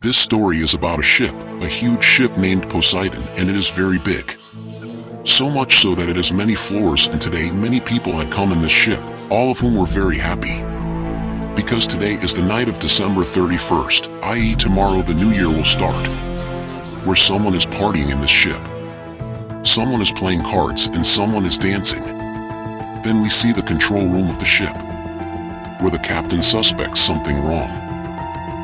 This story is about a ship, a huge ship named Poseidon, and it is very big. So much so that it has many floors, and today many people had come in this ship, all of whom were very happy. Because today is the night of December 31st, i.e. tomorrow the new year will start. Where someone is partying in this ship. Someone is playing cards and someone is dancing. Then we see the control room of the ship, where the captain suspects something wrong.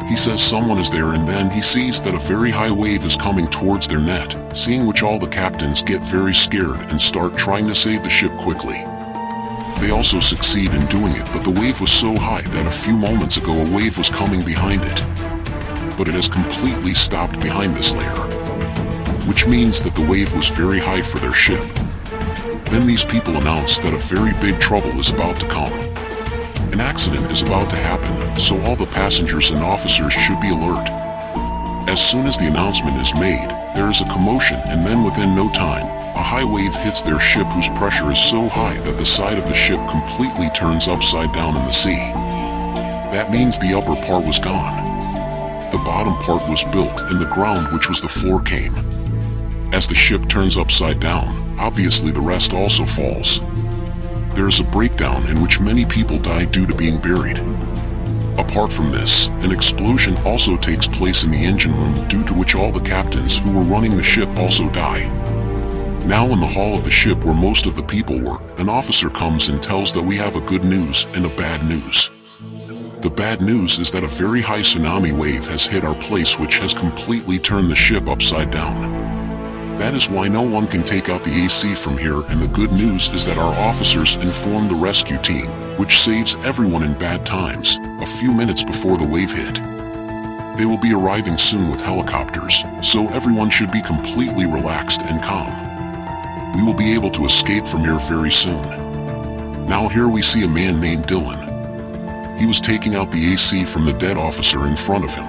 He says someone is there, and then he sees that a very high wave is coming towards their net, seeing which all the captains get very scared and start trying to save the ship quickly. They also succeed in doing it, but the wave was so high that a few moments ago a wave was coming behind it. But it has completely stopped behind this layer, which means that the wave was very high for their ship. Then these people announce that a very big trouble is about to come. An accident is about to happen, so all the passengers and officers should be alert. As soon as the announcement is made, there is a commotion, and then within no time, a high wave hits their ship whose pressure is so high that the side of the ship completely turns upside down in the sea. That means the upper part was gone. The bottom part was built, and the ground, which was the floor, came. As the ship turns upside down, obviously the rest also falls. There is a breakdown in which many people die due to being buried. Apart from this, an explosion also takes place in the engine room, due to which all the captains who were running the ship also die. Now in the hall of the ship where most of the people were, an officer comes and tells that we have a good news and a bad news. The bad news is that a very high tsunami wave has hit our place, which has completely turned the ship upside down. That is why no one can take out the AC from here, and the good news is that our officers informed the rescue team, which saves everyone in bad times, a few minutes before the wave hit. They will be arriving soon with helicopters, so everyone should be completely relaxed and calm. We will be able to escape from here very soon. Now here we see a man named Dylan. He was taking out the AC from the dead officer in front of him.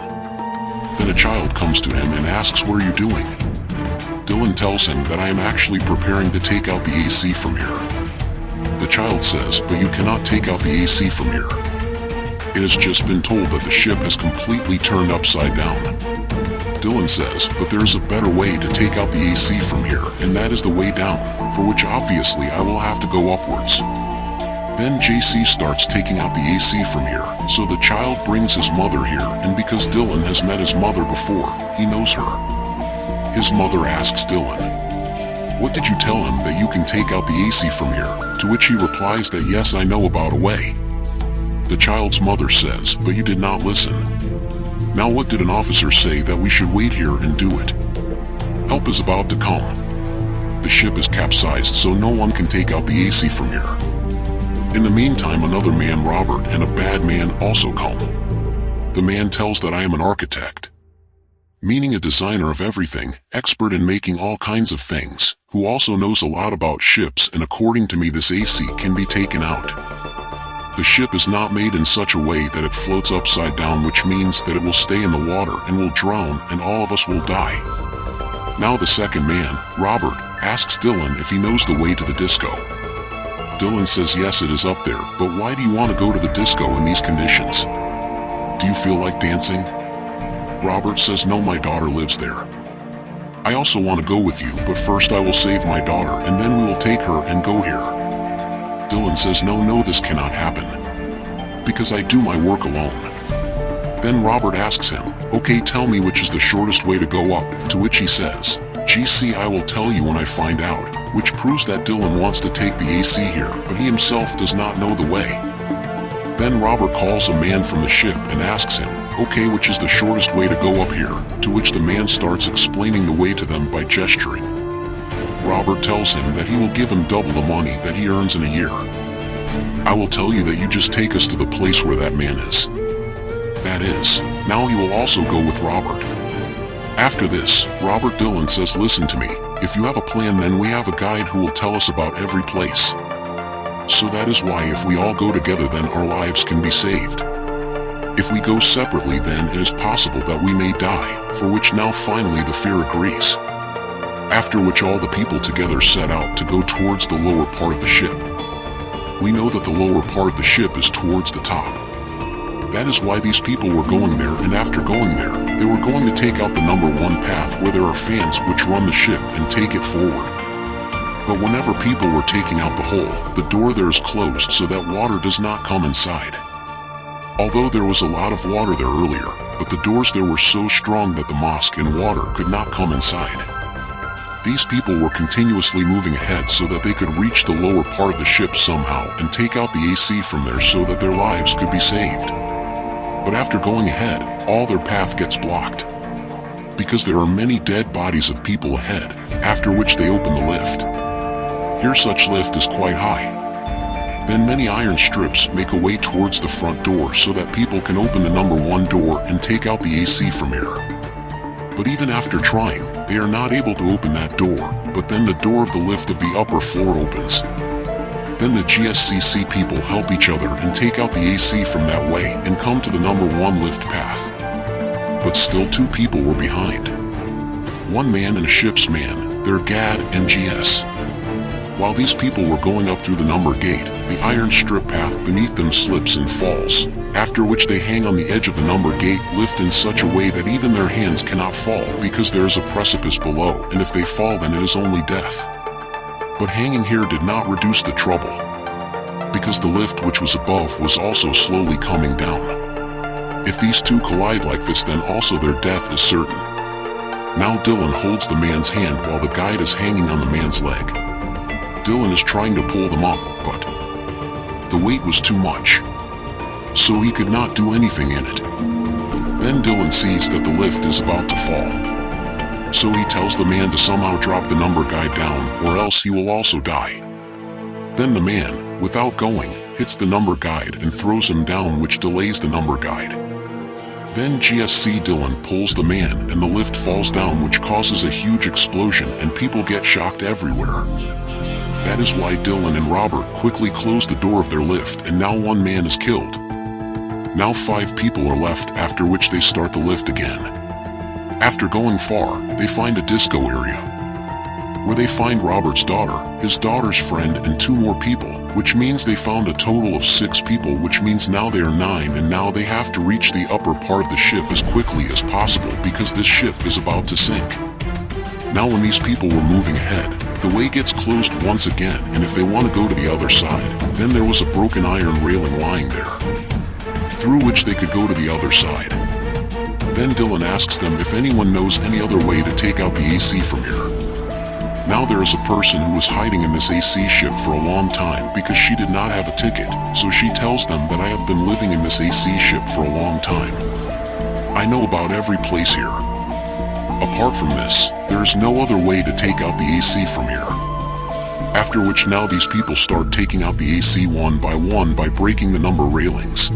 Then a child comes to him and asks, "What are you doing?" Dylan tells him that I am actually preparing to take out the AC from here. The child says, "But you cannot take out the AC from here. It has just been told that the ship has completely turned upside down." Dylan says, "But there is a better way to take out the AC from here, and that is the way down, for which obviously I will have to go upwards." Then JC starts taking out the AC from here, so the child brings his mother here, and because Dylan has met his mother before, he knows her. His mother asks Dylan, "What did you tell him that you can take out the AC from here?" To which he replies that yes, I know about a way. The child's mother says, "But you did not listen. Now what did an officer say that we should wait here and do it? Help is about to come. The ship is capsized, so no one can take out the AC from here." In the meantime, another man, Robert, and a bad man also come. The man tells that I am an architect, meaning a designer of everything, expert in making all kinds of things, who also knows a lot about ships, and according to me this AC can be taken out. The ship is not made in such a way that it floats upside down, which means that it will stay in the water and will drown, and all of us will die. Now the second man, Robert, asks Dylan if he knows the way to the disco. Dylan says yes, it is up there, but why do you want to go to the disco in these conditions? Do you feel like dancing? Robert says no, my daughter lives there. I also want to go with you, but first I will save my daughter and then we will take her and go here. Dylan says no, this cannot happen, because I do my work alone. Then Robert asks him, "Okay, tell me which is the shortest way to go up," to which he says, "GC, I will tell you when I find out," which proves that Dylan wants to take the AC here, but he himself does not know the way. Then Robert calls a man from the ship and asks him, "Okay, which is the shortest way to go up here?" To which the man starts explaining the way to them by gesturing. Robert tells him that he will give him double the money that he earns in a year. "I will tell you that you just take us to the place where that man is." That is, now he will also go with Robert. After this, Robert Dylan says, "Listen to me, if you have a plan then we have a guide who will tell us about every place. So that is why if we all go together then our lives can be saved. If we go separately then it is possible that we may die," for which now finally the fear agrees. After which all the people together set out to go towards the lower part of the ship. We know that the lower part of the ship is towards the top. That is why these people were going there, and after going there, they were going to take out the number 1 path where there are fans which run the ship and take it forward. But whenever people were taking out the hole, the door there is closed so that water does not come inside. Although there was a lot of water there earlier, but the doors there were so strong that the mosque and water could not come inside. These people were continuously moving ahead so that they could reach the lower part of the ship somehow and take out the AC from there so that their lives could be saved. But after going ahead, all their path gets blocked. Because there are many dead bodies of people ahead, after which they open the lift. Here such lift is quite high. Then many iron strips make a way towards the front door so that people can open the number 1 door and take out the AC from here. But even after trying, they are not able to open that door, but then the door of the lift of the upper floor opens. Then the GSCC people help each other and take out the AC from that way and come to the number 1 lift path. But still 2 people were behind. 1 man and a ship's man, their GAD and GS. While these people were going up through the number gate, the iron strip path beneath them slips and falls, after which they hang on the edge of the number gate lift in such a way that even their hands cannot fall because there is a precipice below, and if they fall then it is only death. But hanging here did not reduce the trouble, because the lift which was above was also slowly coming down. If these 2 collide like this, then also their death is certain. Now Dylan holds the man's hand while the guide is hanging on the man's leg. Dylan is trying to pull them up, but the weight was too much, so he could not do anything in it. Then Dylan sees that the lift is about to fall. So he tells the man to somehow drop the number guide down, or else he will also die. Then the man, without going, hits the number guide and throws him down, which delays the number guide. Then GSC Dylan pulls the man and the lift falls down, which causes a huge explosion and people get shocked everywhere. That is why Dylan and Robert quickly close the door of their lift, and now 1 man is killed. Now 5 people are left, after which they start the lift again. After going far, they find a disco area, where they find Robert's daughter, his daughter's friend, and 2 more people, which means they found a total of 6 people, which means now they are 9, and now they have to reach the upper part of the ship as quickly as possible because this ship is about to sink. Now when these people were moving ahead, the way gets closed once again, and if they want to go to the other side, then there was a broken iron railing lying there, through which they could go to the other side. Then Dylan asks them if anyone knows any other way to take out the AC from here. Now there is a person who was hiding in this AC ship for a long time because she did not have a ticket, so she tells them that I have been living in this AC ship for a long time. I know about every place here. Apart from this, there is no other way to take out the AC from here. After which now these people start taking out the AC one by one by breaking the number railings,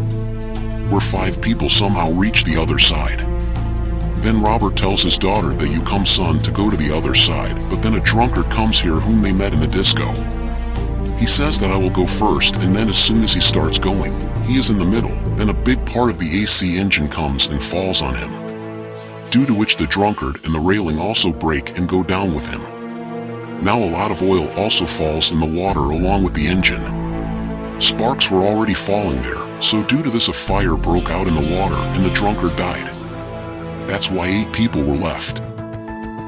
where 5 people somehow reach the other side. Then Robert tells his daughter that you come son to go to the other side, but then a drunkard comes here whom they met in the disco. He says that I will go first, and then as soon as he starts going, he is in the middle, then a big part of the AC engine comes and falls on him, due to which the drunkard and the railing also break and go down with him. Now a lot of oil also falls in the water along with the engine. Sparks were already falling there, so due to this a fire broke out in the water and the drunkard died. That's why 8 people were left.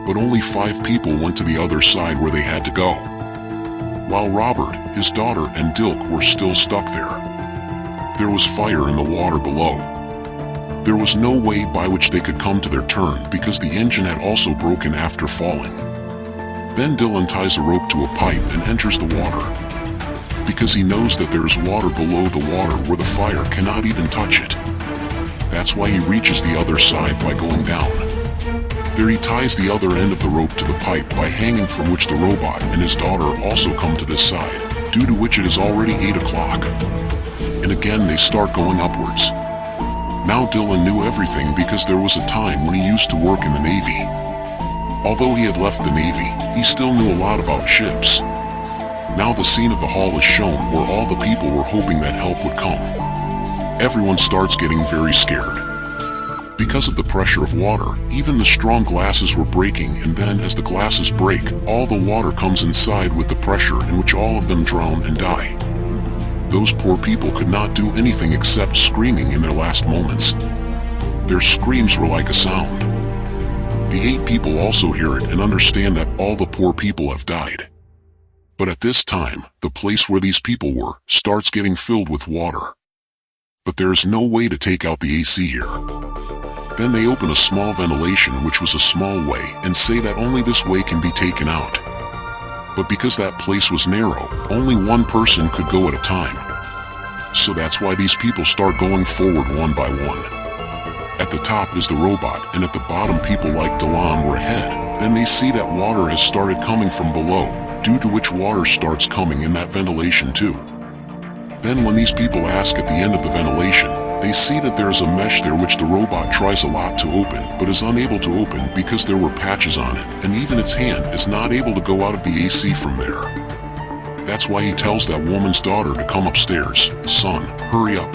But only 5 people went to the other side where they had to go, while Robert, his daughter, and Dilk were still stuck there. There was fire in the water below. There was no way by which they could come to their turn because the engine had also broken after falling. Then Dylan ties a rope to a pipe and enters the water, because he knows that there is water below the water where the fire cannot even touch it. That's why he reaches the other side by going down. There he ties the other end of the rope to the pipe by hanging, from which the robot and his daughter also come to this side, due to which it is already 8 o'clock. And again they start going upwards. Now Dylan knew everything because there was a time when he used to work in the Navy. Although he had left the Navy, he still knew a lot about ships. Now the scene of the hall is shown where all the people were hoping that help would come. Everyone starts getting very scared. Because of the pressure of water, even the strong glasses were breaking, and then as the glasses break, all the water comes inside with the pressure, in which all of them drown and die. Those poor people could not do anything except screaming in their last moments. Their screams were like a sound. The 8 people also hear it and understand that all the poor people have died. But at this time, the place where these people were starts getting filled with water. But there is no way to take out the AC here. Then they open a small ventilation, which was a small way, and say that only this way can be taken out. But because that place was narrow, only one person could go at a time. So that's why these people start going forward one by one. At the top is the robot, and at the bottom people like Dylan were ahead. Then they see that water has started coming from below, due to which water starts coming in that ventilation too. Then when these people ask at the end of the ventilation, they see that there is a mesh there which the robot tries a lot to open, but is unable to open because there were patches on it, and even its hand is not able to go out of the AC from there. That's why he tells that woman's daughter to come upstairs. Son, hurry up.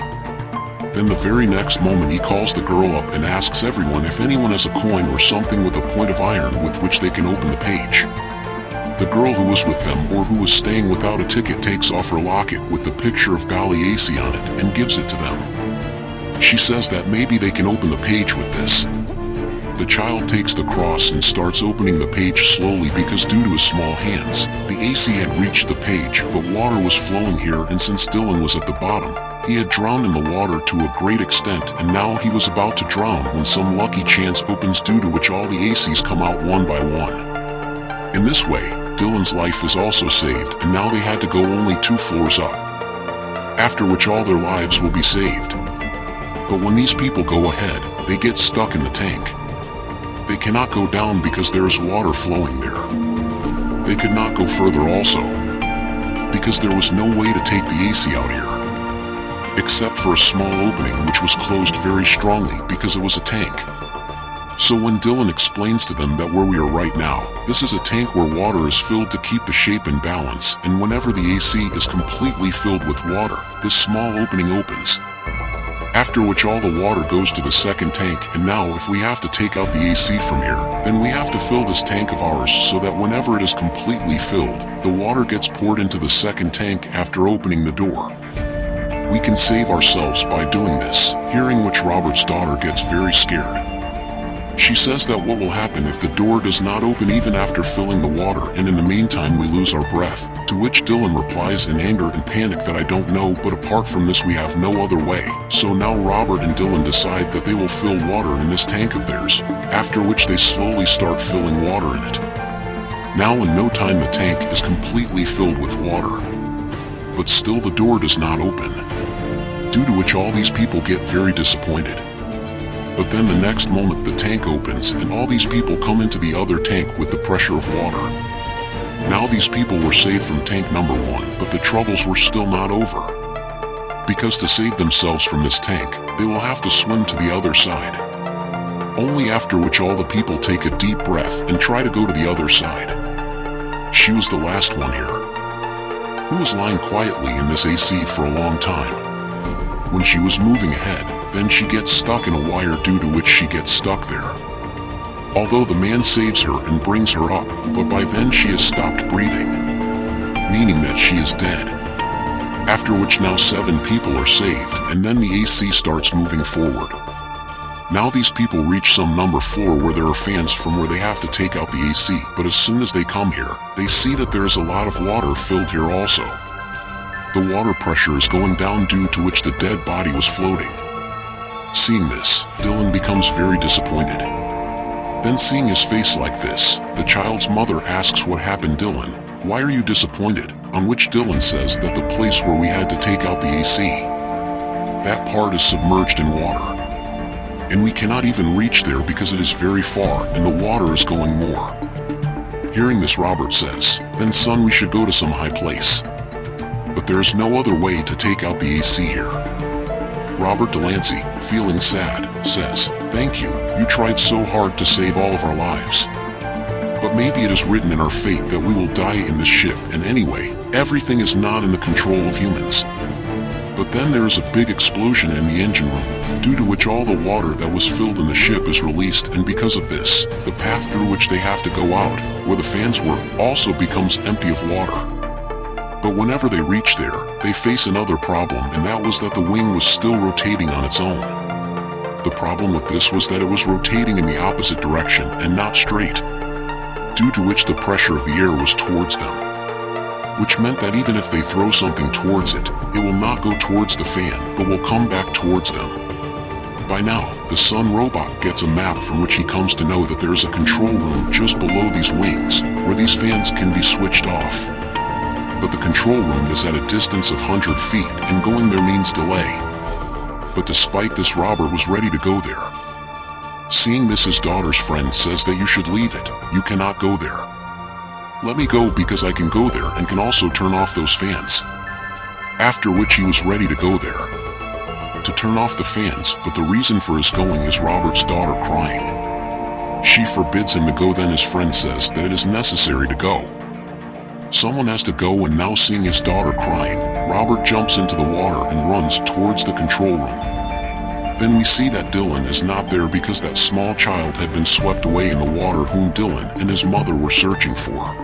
Then the very next moment he calls the girl up and asks everyone if anyone has a coin or something with a point of iron with which they can open the page. The girl who was with them or who was staying without a ticket takes off her locket with the picture of Golly AC on it and gives it to them. She says that maybe they can open the page with this. The child takes the cross and starts opening the page slowly because due to his small hands, the AC had reached the page, but water was flowing here, and since Dylan was at the bottom, he had drowned in the water to a great extent, and now he was about to drown when some lucky chance opens, due to which all the ACs come out one by one. In this way, Dylan's life is also saved, and now they had to go only 2 floors up. After which all their lives will be saved. But when these people go ahead, they get stuck in the tank. They cannot go down because there is water flowing there. They could not go further also, because there was no way to take the AC out here, except for a small opening which was closed very strongly because it was a tank. So when Dylan explains to them that where we are right now, this is a tank where water is filled to keep the shape in balance, and whenever the AC is completely filled with water, this small opening opens. After which all the water goes to the second tank, and now if we have to take out the AC from here, then we have to fill this tank of ours so that whenever it is completely filled, the water gets poured into the second tank after opening the door. We can save ourselves by doing this, hearing which Robert's daughter gets very scared. She says that what will happen if the door does not open even after filling the water, and in the meantime we lose our breath, to which Dylan replies in anger and panic that I don't know, but apart from this we have no other way. So now Robert and Dylan decide that they will fill water in this tank of theirs, after which they slowly start filling water in it. Now in no time the tank is completely filled with water. But still the door does not open, due to which all these people get very disappointed. But then the next moment the tank opens and all these people come into the other tank with the pressure of water. Now these people were saved from tank number 1, but the troubles were still not over. Because to save themselves from this tank, they will have to swim to the other side. Only after which all the people take a deep breath and try to go to the other side. She was the last one here, who was lying quietly in this AC for a long time. When she was moving ahead, then she gets stuck in a wire, due to which she gets stuck there. Although the man saves her and brings her up, but by then she has stopped breathing, meaning that she is dead. After which now 7 people are saved, and then the AC starts moving forward. Now these people reach some number 4 where there are fans from where they have to take out the AC, but as soon as they come here, they see that there is a lot of water filled here also. The water pressure is going down, due to which the dead body was floating. Seeing this, Dylan becomes very disappointed. Then seeing his face like this, the child's mother asks what happened. Dylan, why are you disappointed? On which Dylan says that the place where we had to take out the AC, that part is submerged in water. And we cannot even reach there because it is very far and the water is going more. Hearing this, Robert says, then son, we should go to some high place. But there is no other way to take out the AC here. Robert Delancey, feeling sad, says, thank you, you tried so hard to save all of our lives. But maybe it is written in our fate that we will die in this ship, and anyway, everything is not in the control of humans. But then there is a big explosion in the engine room, due to which all the water that was filled in the ship is released, and because of this, the path through which they have to go out, where the fans were, also becomes empty of water. But whenever they reach there, they face another problem, and that was that the wing was still rotating on its own. The problem with this was that it was rotating in the opposite direction and not straight, due to which the pressure of the air was towards them, which meant that even if they throw something towards it, it will not go towards the fan, but will come back towards them. By now, the Sun robot gets a map from which he comes to know that there is a control room just below these wings, where these fans can be switched off. But the control room is at a distance of 100 feet, and going there means delay. But despite this, Robert was ready to go there. Seeing this, his daughter's friend says that you should leave it, you cannot go there. Let me go because I can go there and can also turn off those fans. After which he was ready to go there, to turn off the fans, but the reason for his going is Robert's daughter crying. She forbids him to go, then his friend says that it is necessary to go. Someone has to go, and now seeing his daughter crying, Robert jumps into the water and runs towards the control room. Then we see that Dylan is not there because that small child had been swept away in the water, whom Dylan and his mother were searching for.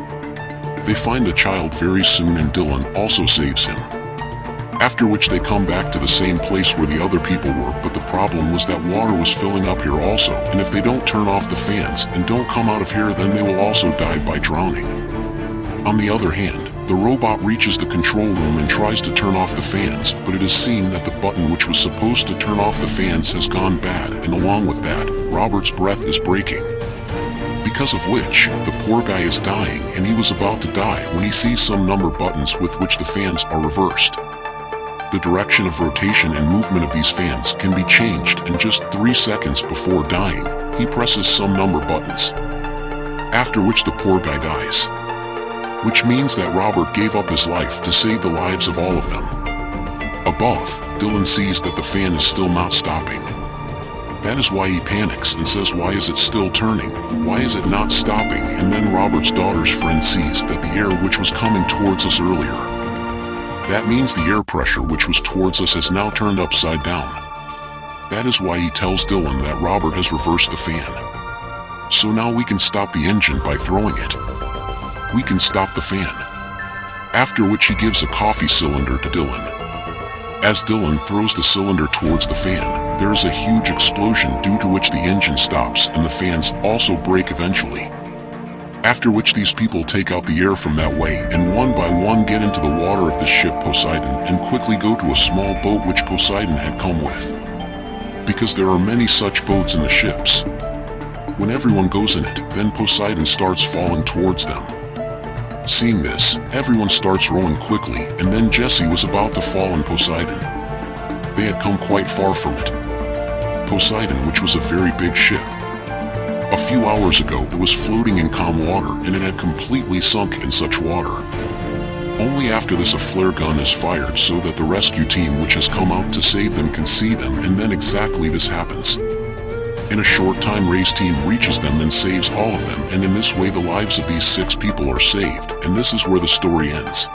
They find the child very soon, and Dylan also saves him. After which they come back to the same place where the other people were, but the problem was that water was filling up here also, and if they don't turn off the fans and don't come out of here, then they will also die by drowning. On the other hand, the robot reaches the control room and tries to turn off the fans, but it is seen that the button which was supposed to turn off the fans has gone bad, and along with that, Robert's breath is breaking. Because of which, the poor guy is dying, and he was about to die when he sees some number buttons with which the fans are reversed. The direction of rotation and movement of these fans can be changed, and just 3 seconds before dying, he presses some number buttons. After which the poor guy dies. Which means that Robert gave up his life to save the lives of all of them. Above, Dylan sees that the fan is still not stopping. That is why he panics and says, why is it still turning? Why is it not stopping? And then Robert's daughter's friend sees that the air which was coming towards us earlier, that means the air pressure which was towards us has now turned upside down. That is why he tells Dylan that Robert has reversed the fan. So now we can stop the engine by throwing it. We can stop the fan. After which he gives a coffee cylinder to Dylan. As Dylan throws the cylinder towards the fan, there is a huge explosion, due to which the engine stops and the fans also break eventually. After which these people take out the air from that way, and one by one get into the water of the ship Poseidon and quickly go to a small boat which Poseidon had come with. Because there are many such boats in the ships. When everyone goes in it, then Poseidon starts falling towards them. Seeing this, everyone starts rowing quickly, and then Jesse was about to fall in Poseidon. They had come quite far from it. Poseidon, which was a very big ship. A few hours ago, it was floating in calm water, and it had completely sunk in such water. Only after this a flare gun is fired so that the rescue team which has come out to save them can see them, and then exactly this happens. In a short time, Ray's team reaches them and saves all of them, and in this way the lives of these 6 people are saved, and this is where the story ends.